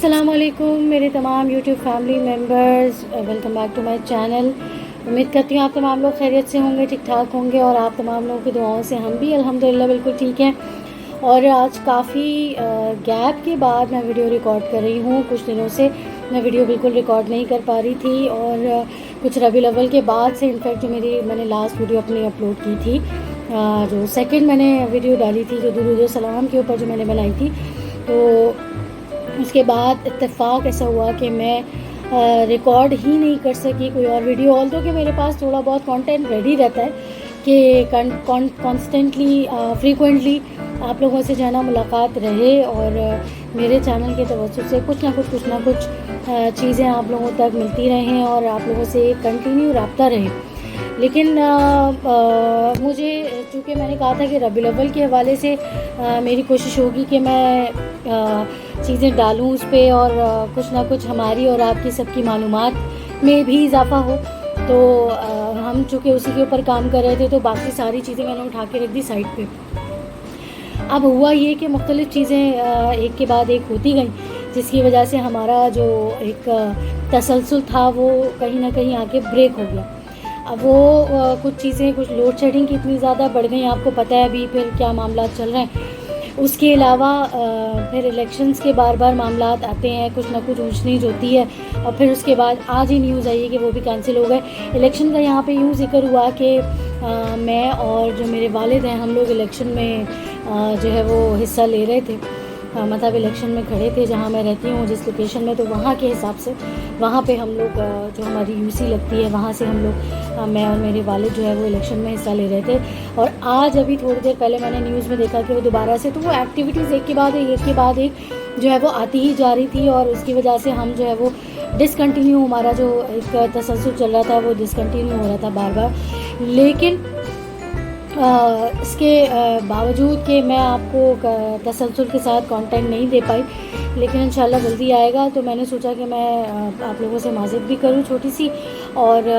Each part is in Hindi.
अस्सलाम वालेकुम मेरे तमाम YouTube family members, welcome back to my channel. उम्मीद करती हूँ आप तमाम लोग खैरियत से होंगे, ठीक ठाक होंगे और आप तमाम लोगों की दुआओं से हम भी अल्हम्दुलिल्लाह बिल्कुल ठीक हैं। और आज काफ़ी गैप के बाद मैं वीडियो रिकॉर्ड कर रही हूँ। कुछ दिनों से मैं वीडियो बिल्कुल रिकॉर्ड नहीं कर पा रही थी और कुछ रबीउल अव्वल के बाद से इनफैक्ट जो मैंने लास्ट वीडियो अपनी अपलोड की थी, जो सेकंड मैंने वीडियो डाली थी जो दुरूद सलाम के ऊपर जो मैंने बनाई थी, तो उसके बाद इत्तेफाक ऐसा हुआ कि मैं रिकॉर्ड ही नहीं कर सकी कोई और वीडियो। ऑल्दो कि मेरे पास थोड़ा बहुत कंटेंट रेडी रहता है कि कॉन्स्टेंटली फ्रीक्वेंटली आप लोगों से जो है ना मुलाकात रहे और मेरे चैनल के तवज्जुह से कुछ ना कुछ चीज़ें आप लोगों तक मिलती रहें और आप लोगों से कंटिन्यू रब्ता रहे। लेकिन मुझे, चूँकि मैंने कहा था कि रबीउल अव्वल के हवाले से मेरी कोशिश होगी कि मैं चीज़ें डालूँ उस पर और कुछ ना कुछ हमारी और आपकी सबकी मालूमात में भी इजाफ़ा हो। तो हम चूँकि उसी के ऊपर काम कर रहे थे तो बाकी सारी चीज़ें मैंने उठा के रख दी साइड पे। अब हुआ ये कि मुख्तलिफ़ चीज़ें एक के बाद एक होती गई, जिसकी वजह से हमारा जो एक तसलसल था वो कहीं ना कहीं आके ब्रेक हो गया। अब वो कुछ चीज़ें, कुछ लोड शेडिंग की इतनी ज़्यादा बढ़ गई, आपको पता है अभी फिर क्या मामला चल रहे हैं। उसके अलावा फिर इलेक्शंस के बार बार मामला आते हैं, कुछ ना कुछ ऊंच नीच होती है और फिर उसके बाद आज ही न्यूज़ आई है कि वो भी कैंसिल हो गए। इलेक्शन का यहाँ पे यूँ जिक्र हुआ कि मैं और जो मेरे वालिद हैं हम लोग इलेक्शन में जो है वो हिस्सा ले रहे थे, मतलब इलेक्शन में खड़े थे जहाँ मैं रहती हूँ जिस लोकेशन में, तो वहाँ के हिसाब से वहाँ पे हम लोग जो हमारी यूसी लगती है वहाँ से हम लोग मैं और मेरे वालिद जो है वो इलेक्शन में हिस्सा ले रहे थे। और आज अभी थोड़ी देर पहले मैंने न्यूज़ में देखा कि वो दोबारा से, तो वो एक्टिविटीज़ एक के बाद एक जो है वो आती ही जा रही थी और उसकी वजह से हम जो है वो डिसकंटिन्यू, हमारा जो एक तसलसल चल रहा था वो डिसकंटिन्यू हो रहा था बार बार। लेकिन इसके बावजूद कि मैं आपको तसलसल के साथ कंटेंट नहीं दे पाई, लेकिन इंशाल्लाह जल्दी आएगा। तो मैंने सोचा कि मैं आप लोगों से माज़रत भी करूं छोटी सी, और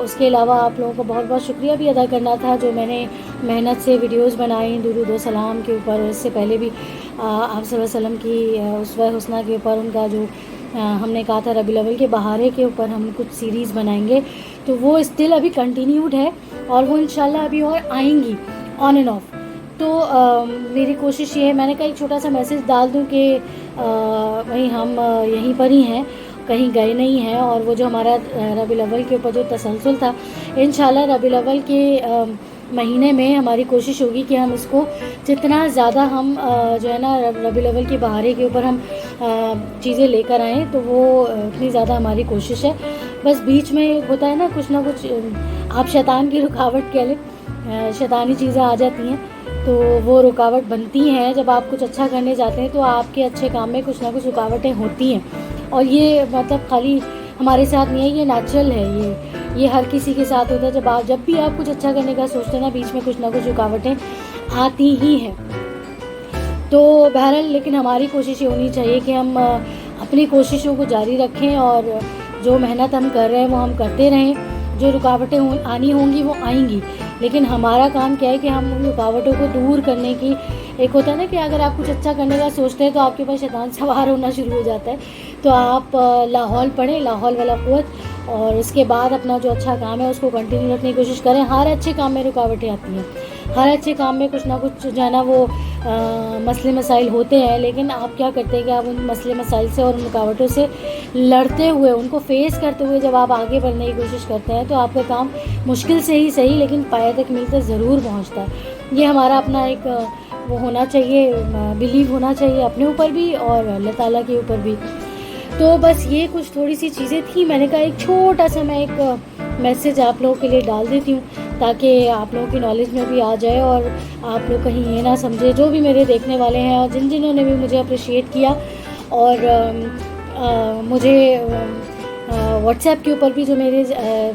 उसके अलावा आप लोगों को बहुत बहुत शुक्रिया भी अदा करना था जो मैंने मेहनत से वीडियोस बनाई दुरूद व सलाम के ऊपर। इससे पहले भी आप सल्लल्लाहु अलैहि वसल्लम की उसवा हुस्ना के ऊपर, उनका जो हमने कहा था रबीउल अव्वल के बहारे के ऊपर हम कुछ सीरीज़ बनाएंगे, तो वो स्टिल अभी कंटिन्यूड है और वो इंशाल्लाह अभी और आएंगी ऑन एंड ऑफ। तो मेरी कोशिश ये है, मैंने कहा एक छोटा सा मैसेज डाल दूं कि भाई हम यहीं पर ही हैं, कहीं गए नहीं हैं। और वो जो हमारा रबीउल अव्वल के ऊपर जो तसलसल था, इंशाल्लाह रबीउल अव्वल के महीने में हमारी कोशिश होगी कि हम इसको जितना ज़्यादा हम जो है ना रबीउल अव्वल के बहारे के ऊपर हम चीज़ें लेकर आएँ, तो वो इतनी ज़्यादा हमारी कोशिश है। बस बीच में होता है ना कुछ आप शैतान की रुकावट कह लें, शैतानी चीज़ें आ जाती हैं तो वो रुकावट बनती हैं। जब आप कुछ अच्छा करने जाते हैं तो आपके अच्छे काम में कुछ ना कुछ रुकावटें होती हैं और ये मतलब खाली हमारे साथ नहीं है, ये नेचुरल है, ये हर किसी के साथ होता है। जब भी आप कुछ अच्छा करने का सोचते हैं ना, बीच में कुछ ना कुछ रुकावटें आती ही हैं। तो बहरहाल, लेकिन हमारी कोशिश ये होनी चाहिए कि हम अपनी कोशिशों को जारी रखें और जो मेहनत हम कर रहे हैं वो हम करते रहें। जो रुकावटें आनी होंगी वो आएंगी, लेकिन हमारा काम क्या है कि हम उन रुकावटों को दूर करने की, एक होता है ना कि अगर आप कुछ अच्छा करने का सोचते हैं तो आपके पास शैतान सवार होना शुरू हो जाता है। तो आप लाहौल पढ़ें, लाहौल वाला क़ुव्वत, और उसके बाद अपना जो अच्छा काम है उसको कंटिन्यू रखने की कोशिश करें। हर अच्छे काम में रुकावटें आती हैं, हर अच्छे काम में कुछ ना कुछ जो है ना वो मसले मसाइल होते हैं, लेकिन आप क्या करते हैं कि आप उन मसले मसाइल से और उन रुकावटों से लड़ते हुए, उनको फेस करते हुए जब आप आगे बढ़ने की कोशिश करते हैं तो आपका काम मुश्किल से ही सही लेकिन पाए तक मिलकर ज़रूर पहुंचता है। ये हमारा अपना एक वो होना चाहिए, बिलीव होना चाहिए अपने ऊपर भी और अल्लाह ताला के ऊपर भी। तो बस ये कुछ थोड़ी सी चीज़ें थी, मैंने कहा एक छोटा सा मैं एक मैसेज आप लोगों के लिए डाल देती हूँ ताकि आप लोगों की नॉलेज में भी आ जाए और आप लोग कहीं ये ना समझे, जो भी मेरे देखने वाले हैं और जिन्होंने भी मुझे अप्रिशिएट किया और मुझे व्हाट्सएप के ऊपर भी जो मेरे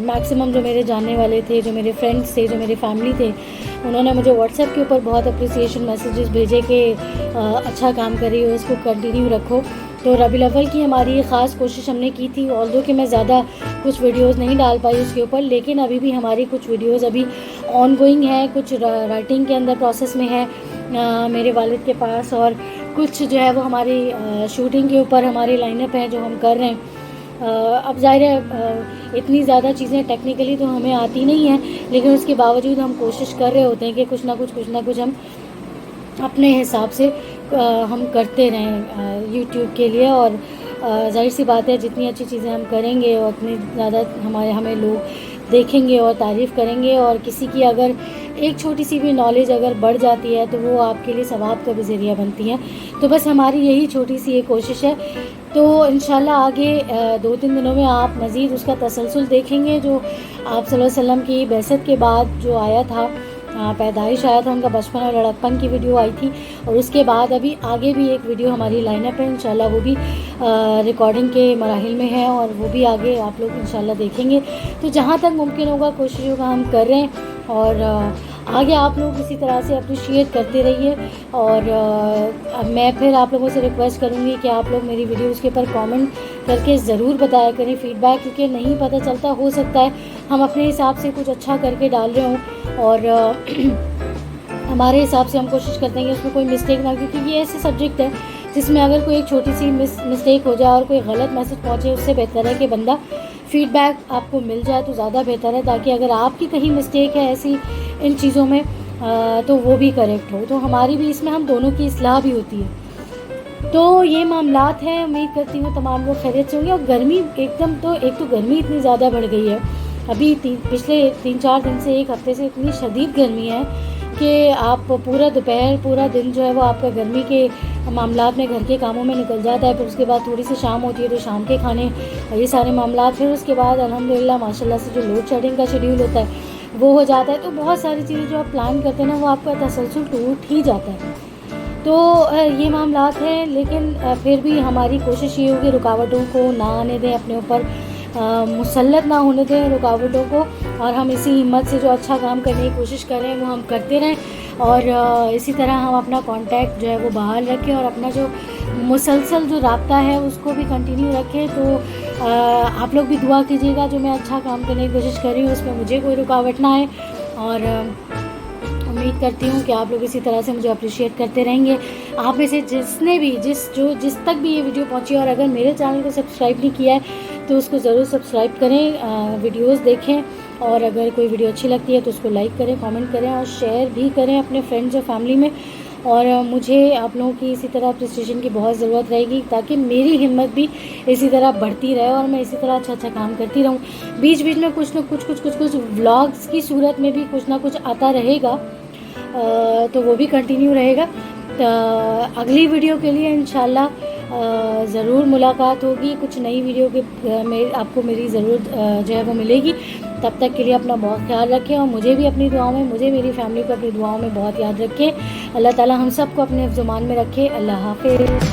मैक्सिमम जो मेरे जानने वाले थे, जो मेरे फ्रेंड्स थे, जो मेरे फैमिली थे, उन्होंने मुझे व्हाट्सएप के ऊपर बहुत अप्रिसिएशन मैसेजेस भेजे कि अच्छा काम कर रही हो, उसको कंटिन्यू रखो। तो रबीउल अव्वल की हमारी ख़ास कोशिश हमने की थी, ऑल्दो कि मैं ज़्यादा कुछ वीडियोस नहीं डाल पाई उसके ऊपर, लेकिन अभी भी हमारी कुछ वीडियोस अभी ऑन गोइंग है, कुछ राइटिंग के अंदर प्रोसेस में है मेरे वालिद के पास। और कुछ जो है वो हमारी शूटिंग के ऊपर हमारी लाइनअप है जो हम कर रहे हैं। अब ज़ाहिर है इतनी ज़्यादा चीज़ें टेक्निकली तो हमें आती नहीं हैं, लेकिन उसके बावजूद हम कोशिश कर रहे होते हैं कि कुछ ना कुछ हम अपने हिसाब से हम करते रहें यूट्यूब के लिए। और जाहिर सी बात है जितनी अच्छी चीज़ें हम करेंगे और उतनी ज़्यादा हमें लोग देखेंगे और तारीफ़ करेंगे। और किसी की अगर एक छोटी सी भी नॉलेज अगर बढ़ जाती है तो वो आपके लिए सवाब का भी ज़रिया बनती है। तो बस हमारी यही छोटी सी एक कोशिश है। तो इंशाल्लाह आगे 2-3 दिनों में आप मज़ीद उसका तसलसल देखेंगे जो आप सल्लल्लाहु अलैहि वसल्लम की बैसत के बाद जो आया था, पैदाइश आया था, उनका बचपन और लड़कपन की वीडियो आई थी। और उसके बाद अभी आगे भी एक वीडियो हमारी लाइनअप है, इंशाल्लाह वो भी रिकॉर्डिंग के मराहिल में है और वो भी आगे आप लोग इंशाल्लाह देखेंगे। तो जहाँ तक मुमकिन होगा कोशिशों का हम कर रहे हैं और आगे आप लोग इसी तरह से अप्रिशिएट करते रहिए। और मैं फिर आप लोगों से रिक्वेस्ट करूँगी कि आप लोग मेरी वीडियोज़ के ऊपर कमेंट करके ज़रूर बताया करें फीडबैक, क्योंकि नहीं पता चलता, हो सकता है हम अपने हिसाब से कुछ अच्छा करके डाल रहे हों और हमारे हिसाब से हम कोशिश करते हैं कि उसमें कोई मिस्टेक ना, क्योंकि ये ऐसे सब्जेक्ट है जिसमें अगर कोई एक छोटी सी मिस्टेक हो जाए और कोई गलत मैसेज पहुँचे, उससे बेहतर है कि बंदा फीडबैक आपको मिल जाए तो ज़्यादा बेहतर है, ताकि अगर आपकी कहीं मिस्टेक है ऐसी इन चीज़ों में तो वो भी करेक्ट हो, तो हमारी भी इसमें हम दोनों की इस्लाह भी होती है। तो ये मामलात हैं, उम्मीद करती हूँ तमाम लोग खैरियत से होंगे। और गर्मी एकदम, तो एक तो गर्मी इतनी ज़्यादा बढ़ गई है अभी पिछले 3-4 दिन से, एक हफ्ते से इतनी शदीद गर्मी है कि आप पूरा दोपहर पूरा दिन जो है वो आपका गर्मी के मामलात में घर के कामों में निकल जाता है। फिर उसके बाद थोड़ी सी शाम होती है तो शाम के खाने, ये सारे मामलात, फिर उसके बाद अल्हम्दुलिल्लाह माशाल्लाह से जो लोड शेडिंग का शेड्यूल होता है वो हो जाता है। तो बहुत सारी चीज़ें जो आप प्लान करते हैं ना वो आपका तसलसल टूट ही जाता है। तो ये मामलात हैं, लेकिन फिर भी हमारी कोशिश ये होगी रुकावटों को ना आने दें, अपने ऊपर मुसल्लत ना होने दें रुकावटों को, और हम इसी हिम्मत से जो अच्छा काम करने की कोशिश करें वो हम करते रहें। और इसी तरह हम अपना कांटेक्ट जो है वो बहाल रखें और अपना जो मुसलसल जो राब्ता है उसको भी कंटिन्यू रखें। तो आप लोग भी दुआ कीजिएगा, जो मैं अच्छा काम करने की कोशिश कर रही हूँ उसमें मुझे कोई रुकावट ना आए। और उम्मीद करती हूँ कि आप लोग इसी तरह से मुझे अप्रिशिएट करते रहेंगे। आप में से जिसने भी जिस तक भी ये वीडियो पहुँची और अगर मेरे चैनल को सब्सक्राइब नहीं किया है तो उसको ज़रूर सब्सक्राइब करें, वीडियोस देखें, और अगर कोई वीडियो अच्छी लगती है तो उसको लाइक करें, कमेंट करें और शेयर भी करें अपने फ्रेंड्स और फैमिली में। और मुझे आप लोगों की इसी तरह अप्रिसिएशन की बहुत ज़रूरत रहेगी, ताकि मेरी हिम्मत भी इसी तरह बढ़ती रहे और मैं इसी तरह अच्छा काम करती रहूँ। बीच बीच में कुछ व्लॉग्स की सूरत में भी कुछ ना कुछ आता रहेगा, तो वो भी कंटिन्यू रहेगा। तो अगली वीडियो के लिए इंशाल्लाह ज़रूर मुलाकात होगी, कुछ नई वीडियो के आपको मेरी ज़रूर जो है वो मिलेगी। तब तक के लिए अपना बहुत ख्याल रखें और मुझे भी अपनी दुआओं में, मुझे मेरी फैमिली को अपनी दुआओं में बहुत याद रखें। अल्लाह ताला हम सबको अपने ज़ुबान में रखे। अल्लाह हाफ़िज़।